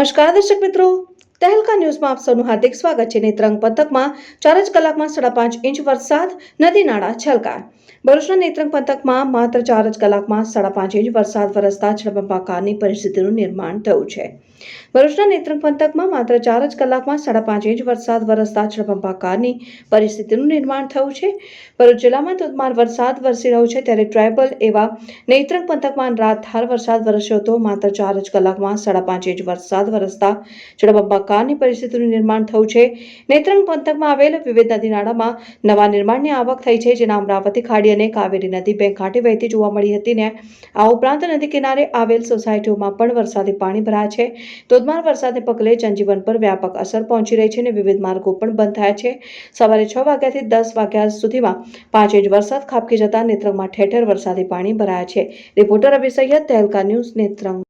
નમસ્કાર દર્શક મિત્રો, તહેલકા ન્યૂઝમાં આપ સૌનું હાર્દિક સ્વાગત છે। નેત્રંગ પંથકમાં 4 જ કલાકમાં 5.5 ઇંચ વરસાદ, નદી નાળા છલકાયા। ભરૂચના નેત્રંગ પંથકમાં માત્ર 4 જ કલાકમાં 5.5 ઇંચ વરસાદ વરસતા જળબંબાકારની પરિસ્થિતિનું નિર્માણ થયું છે। ભરૂચના નેત્રંગ પંથકમાં માત્ર 4 જ કલાકમાં 5.5 ઇંચ વરસાદ વરસતા જળબંબાકારની પરિસ્થિતિનું નિર્માણ થયું છે। ભરૂચ જિલ્લામાં ધોધમાર વરસાદ વરસી રહ્યો છે, ત્યારે ટ્રાયબલ એવા નેત્રંગ પંથકમાં રાતધાર વરસાદ વરસ્યો હતો। માત્ર 4 જ કલાકમાં 5.5 ઇંચ વરસાદ વરસતા જળબંબાકારની પરિસ્થિતિનું નિર્માણ થયું છે। નેત્રંગ પંથકમાં આવેલ વિવિધ નદી નાળામાં નવા નિર્માણની આવક થઈ છે, જેના અમરાવતી ખાડી અને કાવેરી નદી બે કાંઠે વહેતી જોવા મળી હતી ને આ ઉપરાંત નદી કિનારે આવેલ સોસાયટીઓમાં પણ વરસાદી પાણી ભરાયા છે। ધોધમાર વરસાદને પગલે જનજીવન પર વ્યાપક અસર પહોંચી રહી છે અને વિવિધ માર્ગો પણ બંધ થયા છે। સવારે 6 વાગ્યાથી 10 વાગ્યા સુધીમાં 5 ઇંચ વરસાદ ખાબકી જતા નેત્રંગમાં ઠેર ઠેર વરસાદી પાણી ભરાયા છે। Reporter Abhi Saiyed, Tehelka news, Netrang.